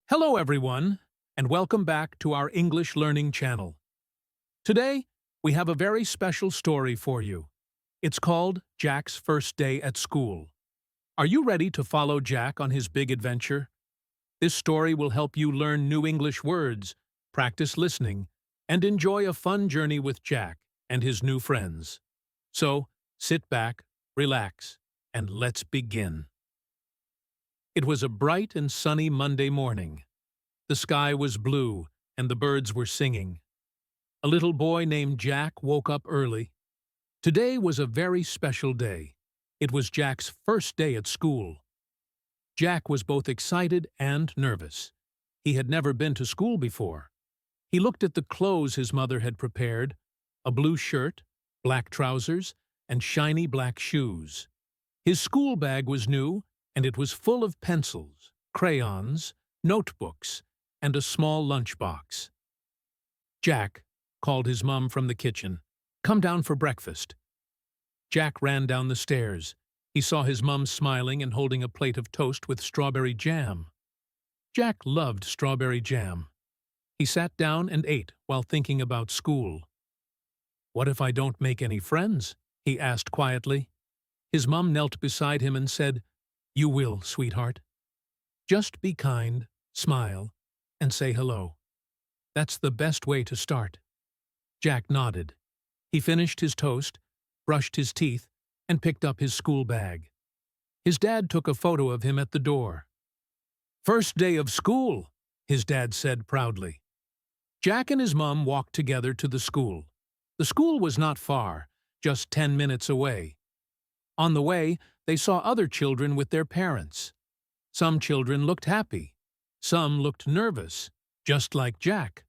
Hello, everyone, and welcome back to our English Learning channel. Today, we have a very special story for you. It's called Jack's First Day at School. Are you ready to follow Jack on his big adventure? This story will help you learn new English words, practice listening, and enjoy a fun journey with Jack and his new friends. So, sit back, relax, and let's begin. It was a bright and sunny Monday morning. The sky was blue, and the birds were singing. A little boy named Jack woke up early. Today was a very special day. It was Jack's first day at school. Jack was both excited and nervous. He had never been to school before. He looked at the clothes his mother had prepared: a blue shirt, black trousers, and shiny black shoes. His school bag was new, and it was full of pencils, crayons, notebooks, and a small lunchbox. "Jack," called his mom from the kitchen, "come down for breakfast." Jack ran down the stairs. He saw his mom smiling and holding a plate of toast with strawberry jam. Jack loved strawberry jam. He sat down and ate while thinking about school. "What if I don't make any friends?" he asked quietly. His mom knelt beside him and said, "You will, sweetheart. Just be kind, smile, and say hello. That's the best way to start." Jack nodded. He finished his toast, brushed his teeth, and picked up his school bag. His dad took a photo of him at the door. "First day of school," his dad said proudly. Jack and his mom walked together to the school. The school was not far, just 10 minutes away. On the way, they saw other children with their parents. Some children looked happy. Some looked nervous, just like Jack.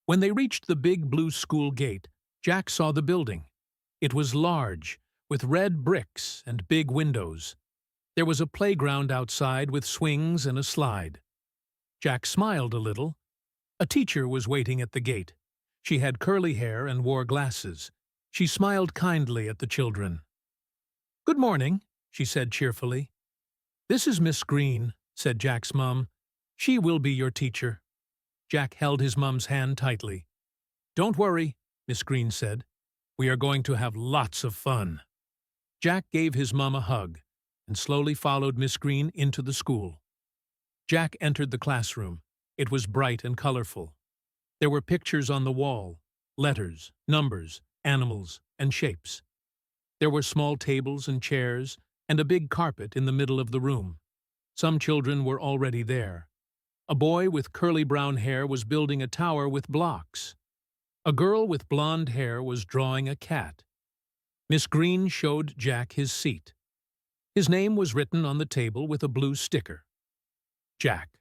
When they reached the big blue school gate, Jack saw the building. It was large, with red bricks and big windows. There was a playground outside with swings and a slide. Jack smiled a little. A teacher was waiting at the gate. She had curly hair and wore glasses. She smiled kindly at the children. "Good morning," she said cheerfully. "This is Miss Green," said Jack's mom. "She will be your teacher." Jack held his mom's hand tightly. "Don't worry," Miss Green said. "We are going to have lots of fun." Jack gave his mom a hug and slowly followed Miss Green into the school. Jack entered the classroom. It was bright and colorful. There were pictures on the wall, letters, numbers, animals, and shapes. There were small tables and chairs, and a big carpet in the middle of the room. Some children were already there. A boy with curly brown hair was building a tower with blocks. A girl with blonde hair was drawing a cat. Miss Green showed Jack his seat. His name was written on the table with a blue sticker. "Jack."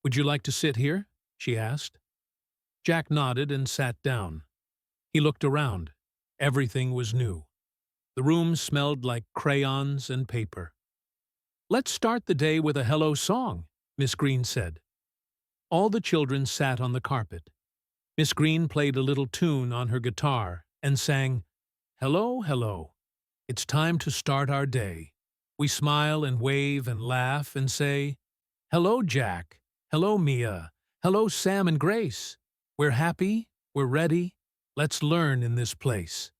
"Would you like to sit here?" she asked. Jack nodded and sat down. He looked around. Everything was new. The room smelled like crayons and paper. "Let's start the day with a hello song," Miss Green said. All the children sat on the carpet. Miss Green played a little tune on her guitar and sang, "Hello, hello. It's time to start our day. We smile and wave and laugh and say, 'Hello, Jack. Hello, Mia. Hello, Sam and Grace. We're happy. We're ready. Let's learn in this place.'"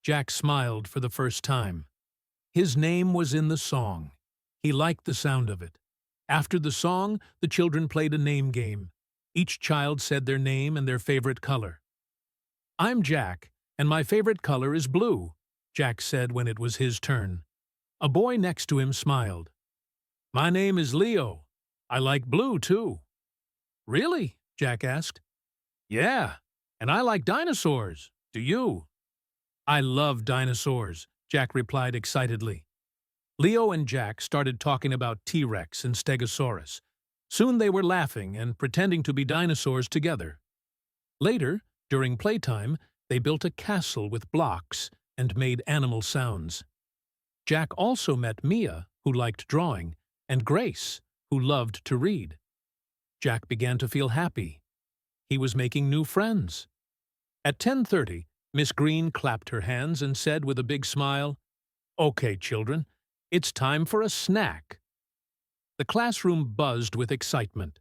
Jack smiled for the first time. His name was in the song. He liked the sound of it. After the song, the children played a name game. Each child said their name and their favorite color. "I'm Jack, and my favorite color is blue," Jack said when it was his turn. A boy next to him smiled. "My name is Leo. I like blue, too." "Really?" Jack asked. "Yeah, and I like dinosaurs. Do you?" "I love dinosaurs," Jack replied excitedly. Leo and Jack started talking about T-Rex and Stegosaurus. Soon they were laughing and pretending to be dinosaurs together. Later, during playtime, they built a castle with blocks and made animal sounds. Jack also met Mia, who liked drawing, and Grace, who loved to read. Jack began to feel happy. He was making new friends. At 10:30, Miss Green clapped her hands and said with a big smile, "Okay, children, it's time for a snack." The classroom buzzed with excitement.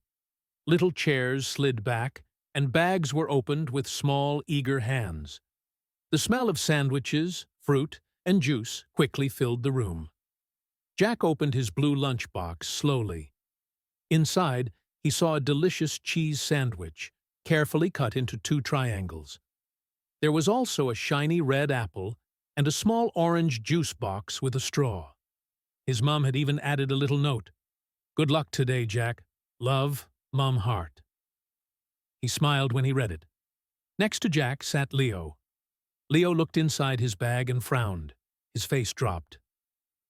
Little chairs slid back, and bags were opened with small, eager hands. The smell of sandwiches, fruit, and juice quickly filled the room. Jack opened his blue lunchbox slowly. Inside, he saw a delicious cheese sandwich, carefully cut into 2 triangles. There was also a shiny red apple and a small orange juice box with a straw. His mom had even added a little note. "Good luck today, Jack. Love, Mom Hart." He smiled when he read it. Next to Jack sat Leo. Leo looked inside his bag and frowned. His face dropped.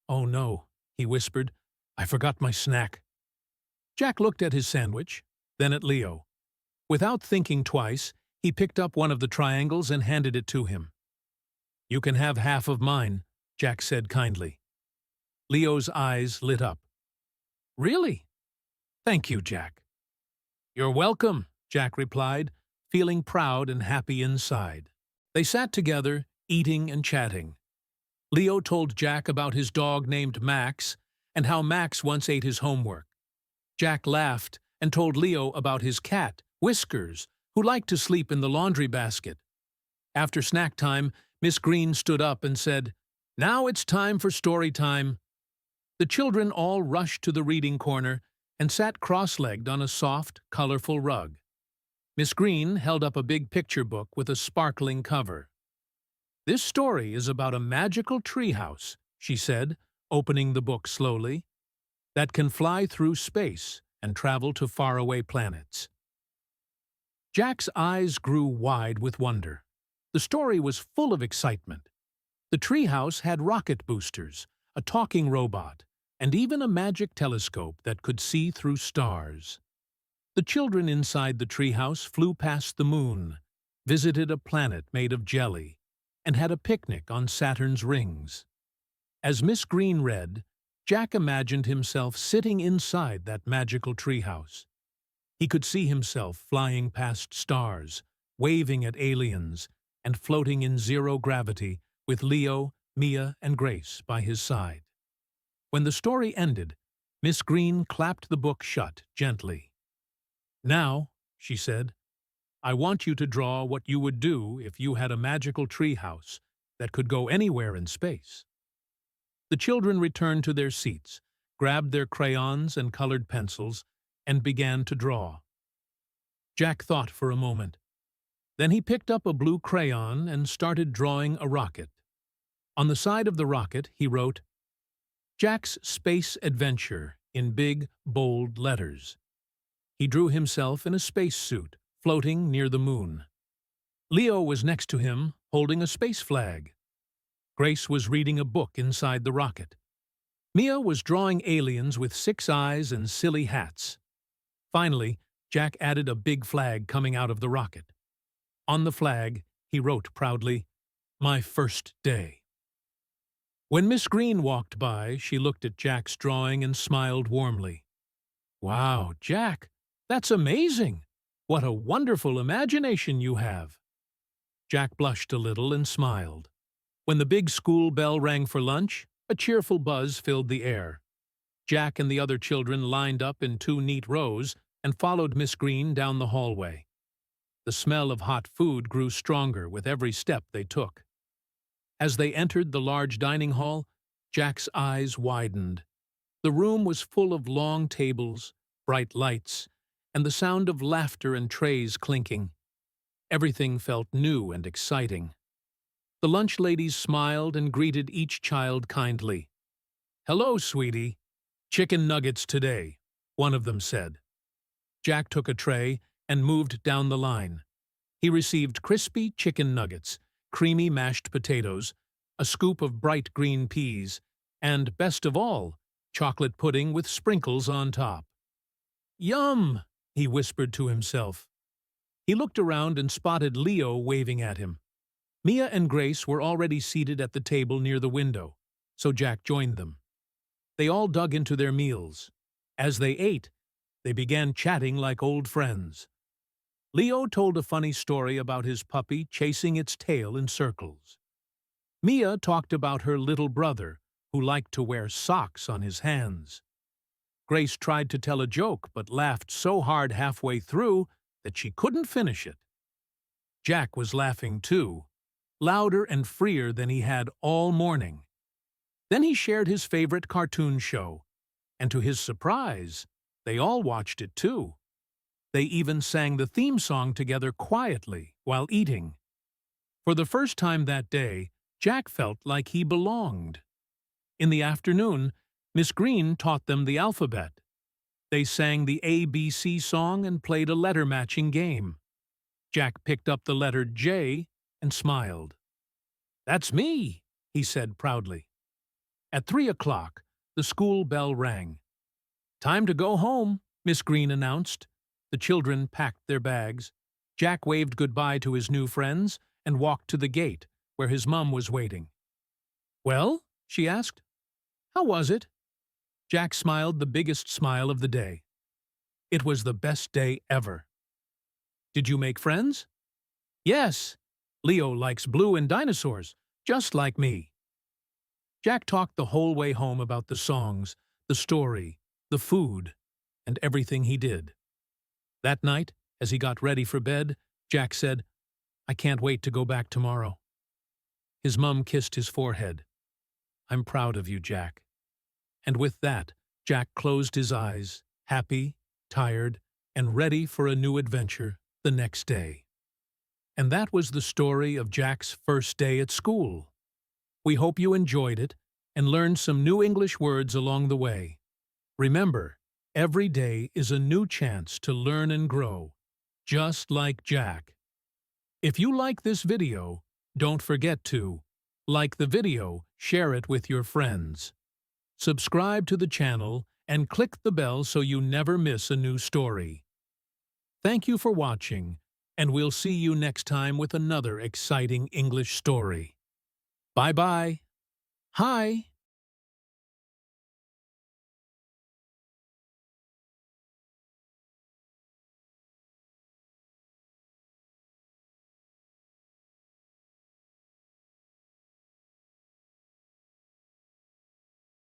"Oh no," he whispered. "I forgot my snack." Jack looked at his sandwich, then at Leo. Without thinking twice, he picked up one of the triangles and handed it to him. "You can have half of mine," Jack said kindly. Leo's eyes lit up. "Really? Thank you, Jack." "You're welcome," Jack replied, feeling proud and happy inside. They sat together, eating and chatting. Leo told Jack about his dog named Max and how Max once ate his homework. Jack laughed and told Leo about his cat, Whiskers, who liked to sleep in the laundry basket. After snack time, Miss Green stood up and said, "Now it's time for story time." The children all rushed to the reading corner and sat cross-legged on a soft, colorful rug. Miss Green held up a big picture book with a sparkling cover. "This story is about a magical treehouse," she said, opening the book slowly, "that can fly through space and travel to faraway planets." Jack's eyes grew wide with wonder. The story was full of excitement. The treehouse had rocket boosters, a talking robot, and even a magic telescope that could see through stars. The children inside the treehouse flew past the moon, visited a planet made of jelly, and had a picnic on Saturn's rings. As Miss Green read, Jack imagined himself sitting inside that magical treehouse. He could see himself flying past stars, waving at aliens, and floating in zero gravity with Leo, Mia, and Grace by his side. When the story ended, Miss Green clapped the book shut gently. "Now," she said, "I want you to draw what you would do if you had a magical treehouse that could go anywhere in space." The children returned to their seats, grabbed their crayons and colored pencils, and began to draw. Jack thought for a moment. Then he picked up a blue crayon and started drawing a rocket. On the side of the rocket, he wrote, "Jack's Space Adventure," in big, bold letters. He drew himself in a spacesuit, floating near the moon. Leo was next to him, holding a space flag. Grace was reading a book inside the rocket. Mia was drawing aliens with 6 eyes and silly hats. Finally, Jack added a big flag coming out of the rocket. On the flag, he wrote proudly, "My first day." When Miss Green walked by, she looked at Jack's drawing and smiled warmly. "Wow, Jack, that's amazing! What a wonderful imagination you have!" Jack blushed a little and smiled. When the big school bell rang for lunch, a cheerful buzz filled the air. Jack and the other children lined up in 2 neat rows and followed Miss Green down the hallway. The smell of hot food grew stronger with every step they took. As they entered the large dining hall, Jack's eyes widened. The room was full of long tables, bright lights, and the sound of laughter and trays clinking. Everything felt new and exciting. The lunch ladies smiled and greeted each child kindly. "Hello, sweetie. Chicken nuggets today," one of them said. Jack took a tray and moved down the line. He received crispy chicken nuggets, creamy mashed potatoes, a scoop of bright green peas, and, best of all, chocolate pudding with sprinkles on top. "Yum!" he whispered to himself. He looked around and spotted Leo waving at him. Mia and Grace were already seated at the table near the window, so Jack joined them. They all dug into their meals. As they ate, they began chatting like old friends. Leo told a funny story about his puppy chasing its tail in circles. Mia talked about her little brother, who liked to wear socks on his hands. Grace tried to tell a joke but laughed so hard halfway through that she couldn't finish it. Jack was laughing too, louder and freer than he had all morning. Then he shared his favorite cartoon show, and to his surprise, they all watched it too. They even sang the theme song together quietly while eating. For the first time that day, Jack felt like he belonged. In the afternoon, Miss Green taught them the alphabet. They sang the ABC song and played a letter-matching game. Jack picked up the letter J and smiled. "That's me," he said proudly. At 3 o'clock, the school bell rang. "Time to go home," Miss Green announced. The children packed their bags. Jack waved goodbye to his new friends and walked to the gate, where his mum was waiting. "Well?" she asked. "How was it?" Jack smiled the biggest smile of the day. "It was the best day ever." "Did you make friends?" "Yes. Leo likes blue and dinosaurs, just like me." Jack talked the whole way home about the songs, the story, the food, and everything he did. That night, as he got ready for bed, Jack said, "I can't wait to go back tomorrow." His mum kissed his forehead. "I'm proud of you, Jack." And with that, Jack closed his eyes, happy, tired, and ready for a new adventure the next day. And that was the story of Jack's first day at school. We hope you enjoyed it and learned some new English words along the way. Remember, every day is a new chance to learn and grow, just like Jack. If you like this video, don't forget to like the video, share it with your friends. Subscribe to the channel and click the bell so you never miss a new story. Thank you for watching, and we'll see you next time with another exciting English story. Bye-bye. Hi.